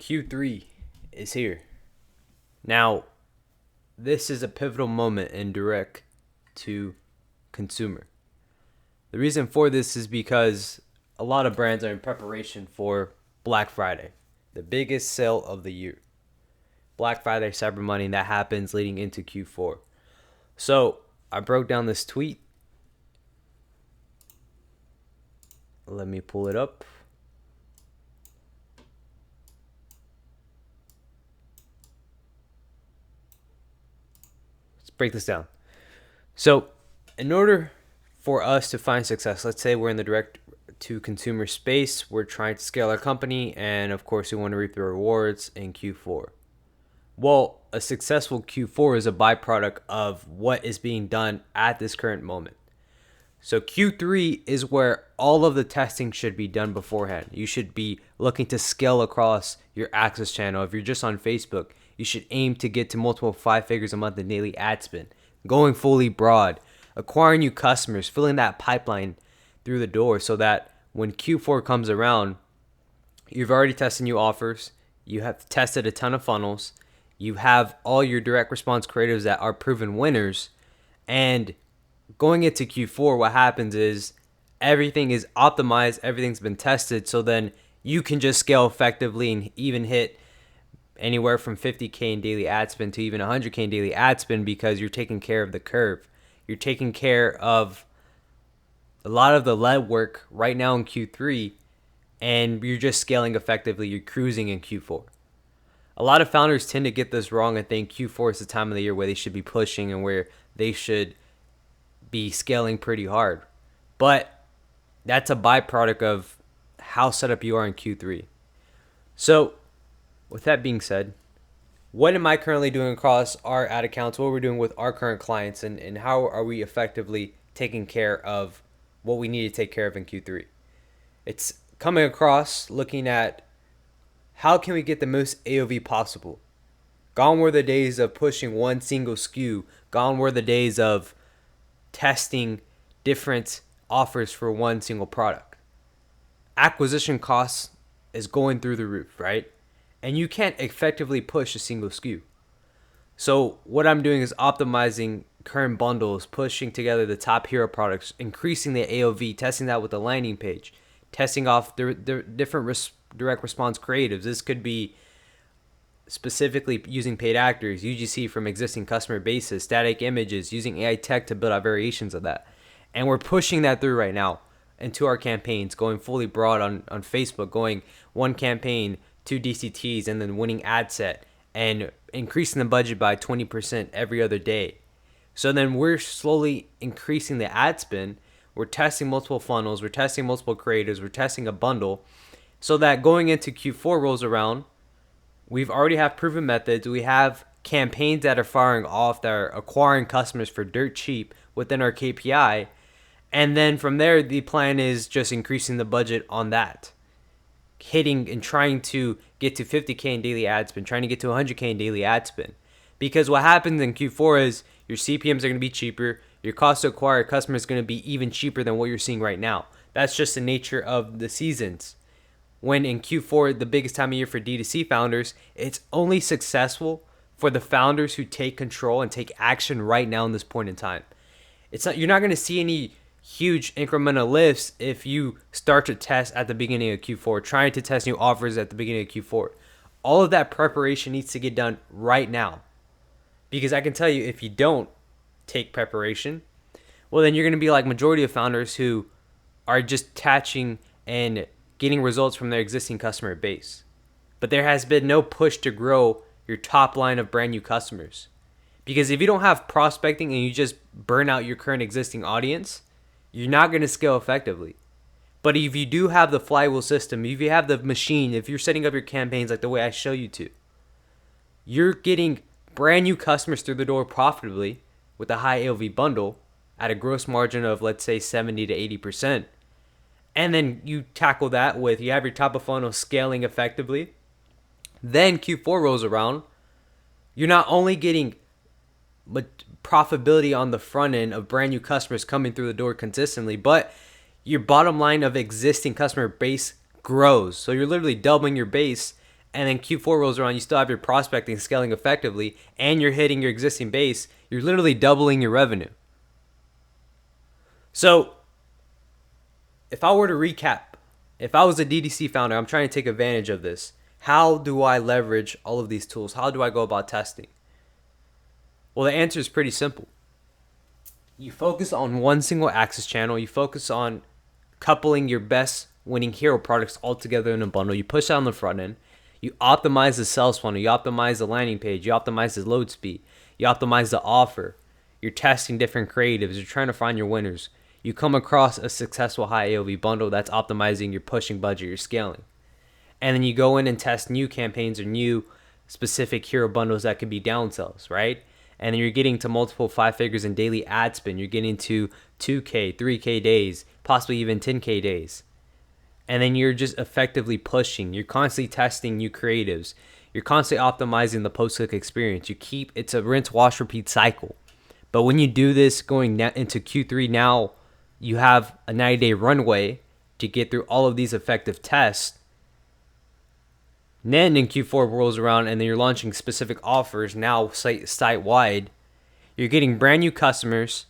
Q3 is here. Now, this is a pivotal moment in direct to consumer. The reason for this is because a lot of brands are in preparation for Black Friday, the biggest sale of the year. Black Friday, Cyber Monday, that happens leading into Q4. So I broke down this tweet. Let me pull it up. Let's break this down. So in order for us to find success, let's say we're in the direct to consumer space, we're trying to scale our company, and of course we want to reap the rewards in Q4. Well, a successful Q4 is a byproduct of what is being done at this current moment. So Q3 is where all of the testing should be done beforehand. You should be looking to scale across your access channel. If you're just on Facebook, you should aim to get to multiple 5 figures a month in daily ad spend, going fully broad, acquiring new customers, filling that pipeline through the door so that when Q4 comes around, you've already tested new offers, you have tested a ton of funnels, you have all your direct response creatives that are proven winners, and going into Q4, what happens is everything is optimized, everything's been tested, so then you can just scale effectively and even hit anywhere from 50K in daily ad spend to even 100K in daily ad spend because you're taking care of the curve. You're taking care of a lot of the legwork right now in Q3, and you're just scaling effectively. You're cruising in Q4. A lot of founders tend to get this wrong and think Q4 is the time of the year where they should be pushing and where they should be scaling pretty hard. But that's a byproduct of how set up you are in Q3. So with that being said, what am I currently doing across our ad accounts, what we're doing with our current clients, and how are we effectively taking care of what we need to take care of in Q3? It's coming across looking at how can we get the most AOV possible. Gone were the days of pushing one single SKU. Gone were the days of testing different offers for one single product. Acquisition costs is going through the roof, right? And you can't effectively push a single SKU. So what I'm doing is optimizing current bundles, pushing together the top hero products, increasing the AOV, testing that with the landing page, testing off the different direct response creatives. This could be specifically using paid actors, UGC from existing customer bases, static images, using AI tech to build out variations of that. And we're pushing that through right now into our campaigns, going fully broad on Facebook, going one campaign, 2 DCTs, and then winning ad set and increasing the budget by 20% every other day. So then we're slowly increasing the ad spend. We're testing multiple funnels. We're testing multiple creatives. We're testing a bundle so that going into Q4 rolls around, we've already have proven methods. We have campaigns that are firing off, that are acquiring customers for dirt cheap within our KPI. And then from there, the plan is just increasing the budget on that, hitting and trying to get to 50K in daily ad spend, trying to get to 100K in daily ad spend. Because what happens in Q4 is your CPMs are going to be cheaper. Your cost to acquire a customer is going to be even cheaper than what you're seeing right now. That's just the nature of the seasons. When in Q4, the biggest time of year for D2C founders, it's only successful for the founders who take control and take action right now in this point in time. You're not going to see any huge incremental lifts if you start to test at the beginning of Q4, trying to test new offers at the beginning of Q4. All of that preparation needs to get done right now. Because I can tell you, if you don't take preparation, well, then you're going to be like majority of founders who are just attaching and getting results from their existing customer base. But there has been no push to grow your top line of brand new customers. Because if you don't have prospecting and you just burn out your current existing audience, you're not going to scale effectively. But if you do have the flywheel system, if you have the machine, if you're setting up your campaigns like the way I show you to, you're getting brand new customers through the door profitably with a high AOV bundle at a gross margin of, let's say, 70 to 80%. And then you tackle that with, you have your top of funnel scaling effectively. Then Q4 rolls around. You're not only getting profitability on the front end of brand new customers coming through the door consistently, but your bottom line of existing customer base grows. So you're literally doubling your base and then Q4 rolls around, you still have your prospecting scaling effectively, and you're hitting your existing base, you're literally doubling your revenue. So if I were to recap, if I was a D2C founder, I'm trying to take advantage of this. How do I leverage all of these tools? How do I go about testing? Well, the answer is pretty simple. You focus on one single access channel. You focus on coupling your best winning hero products all together in a bundle. You push that on the front end. You optimize the sales funnel. You optimize the landing page. You optimize the load speed. You optimize the offer. You're testing different creatives. You're trying to find your winners. You come across a successful high AOV bundle that's optimizing your pushing budget, your scaling. And then you go in and test new campaigns or new specific hero bundles that could be downsells, right? And then you're getting to multiple 5 figures in daily ad spend. You're getting to 2K, 3K days, possibly even 10K days. And then you're just effectively pushing. You're constantly testing new creatives. You're constantly optimizing the post-click experience. It's a rinse, wash, repeat cycle. But when you do this going into Q3 now, you have a 90-day runway to get through all of these effective tests. And then in Q4 rolls around and then you're launching specific offers now site-wide. You're getting brand new customers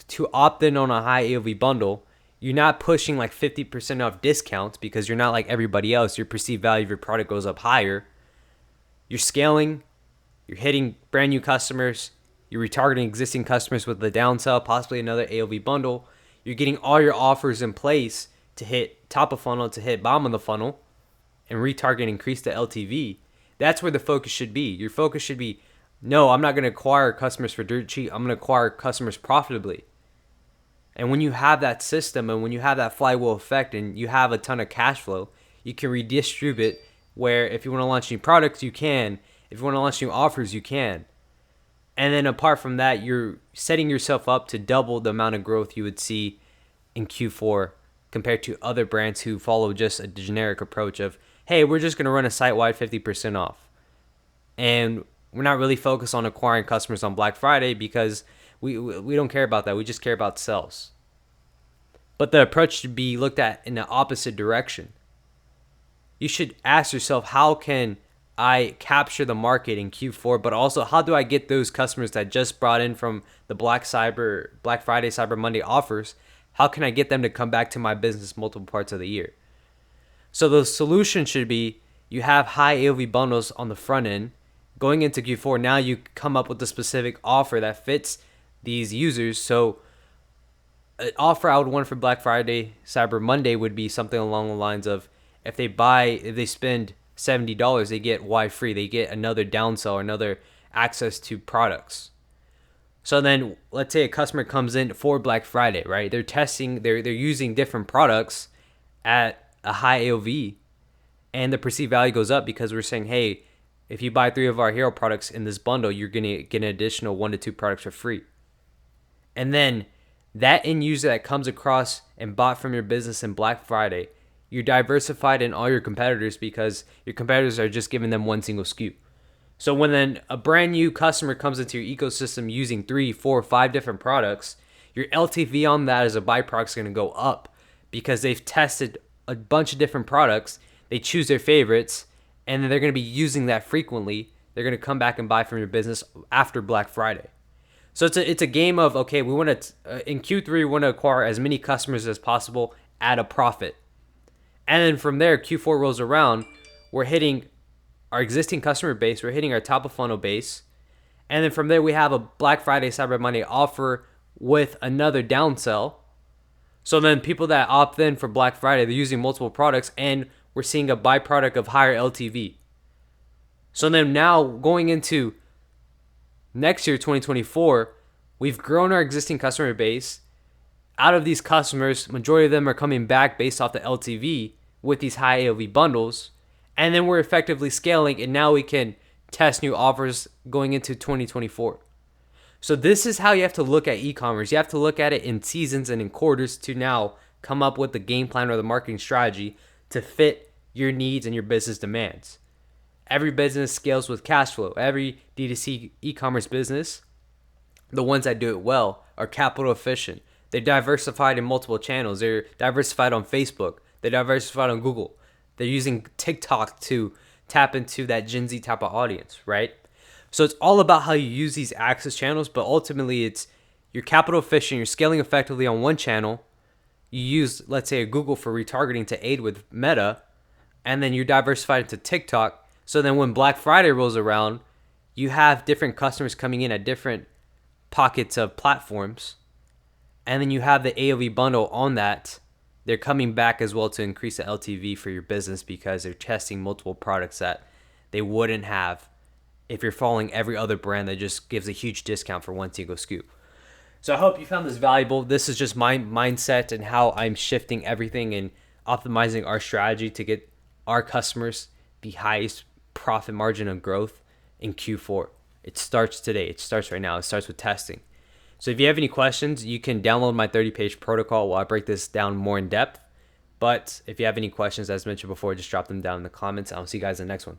to opt in on a high AOV bundle. You're not pushing like 50% off discounts because you're not like everybody else. Your perceived value of your product goes up higher. You're scaling. You're hitting brand new customers. You're retargeting existing customers with the downsell, possibly another AOV bundle. You're getting all your offers in place to hit top of funnel, to hit bottom of the funnel, and retarget and increase the LTV. That's where the focus should be. Your focus should be, no, I'm not going to acquire customers for dirt cheap. I'm going to acquire customers profitably. And when you have that system and when you have that flywheel effect and you have a ton of cash flow, you can redistribute where if you want to launch new products, you can. If you want to launch new offers, you can. And then apart from that, you're setting yourself up to double the amount of growth you would see in Q4 compared to other brands who follow just a generic approach of, hey, we're just going to run a site-wide 50% off. And we're not really focused on acquiring customers on Black Friday because we don't care about that. We just care about sales. But the approach should be looked at in the opposite direction. You should ask yourself, how can I capture the market in Q4, but also how do I get those customers that just brought in from the Black Friday, Cyber Monday offers? How can I get them to come back to my business multiple parts of the year? So the solution should be you have high AOV bundles on the front end. Going into Q4, now you come up with a specific offer that fits these users. So an offer I would want for Black Friday, Cyber Monday would be something along the lines of if they spend $70, they get Y free. They get another downsell or another access to products. So then let's say a customer comes in for Black Friday, right? They're testing, they're using different products at a high AOV and the perceived value goes up because we're saying, hey, if you buy 3 of our hero products in this bundle, you're going to get an additional 1 to 2 products for free. And then that end user that comes across and bought from your business in Black Friday, you're diversified in all your competitors because your competitors are just giving them one single SKU. So when then a brand new customer comes into your ecosystem using 3, 4, 5 different products, your LTV on that as a byproduct is going to go up because they've tested a bunch of different products. They choose their favorites, and then they're going to be using that frequently. They're going to come back and buy from your business after Black Friday. So it's a game of, okay, we want to, in Q3, we want to acquire as many customers as possible at a profit. And then from there, Q4 rolls around, we're hitting our existing customer base, we're hitting our top of funnel base. And then from there, we have a Black Friday, Cyber Monday offer with another downsell. So then people that opt in for Black Friday, they're using multiple products and we're seeing a byproduct of higher LTV. So then now going into next year, 2024, we've grown our existing customer base. Out of these customers, majority of them are coming back based off the LTV with these high AOV bundles. And then we're effectively scaling and now we can test new offers going into 2024. So this is how you have to look at e-commerce. You have to look at it in seasons and in quarters to now come up with the game plan or the marketing strategy to fit your needs and your business demands. Every business scales with cash flow. Every D2C e-commerce business, the ones that do it well, are capital efficient. They're diversified in multiple channels. They're diversified on Facebook. They're diversified on Google. They're using TikTok to tap into that Gen Z type of audience, right? So it's all about how you use these access channels, but ultimately it's you're capital efficient, you're scaling effectively on one channel. You use, let's say, a Google for retargeting to aid with Meta, and then you're diversified into TikTok. So then when Black Friday rolls around, you have different customers coming in at different pockets of platforms, and then you have the AOV bundle on that. They're coming back as well to increase the LTV for your business because they're testing multiple products that they wouldn't have if you're following every other brand that just gives a huge discount for one single SKU. So I hope you found this valuable. This is just my mindset and how I'm shifting everything and optimizing our strategy to get our customers the highest profit margin of growth in Q4. It starts today. It starts right now. It starts with testing. So if you have any questions, you can download my 30-page protocol while I break this down more in depth. But if you have any questions, as mentioned before, just drop them down in the comments. I'll see you guys in the next one.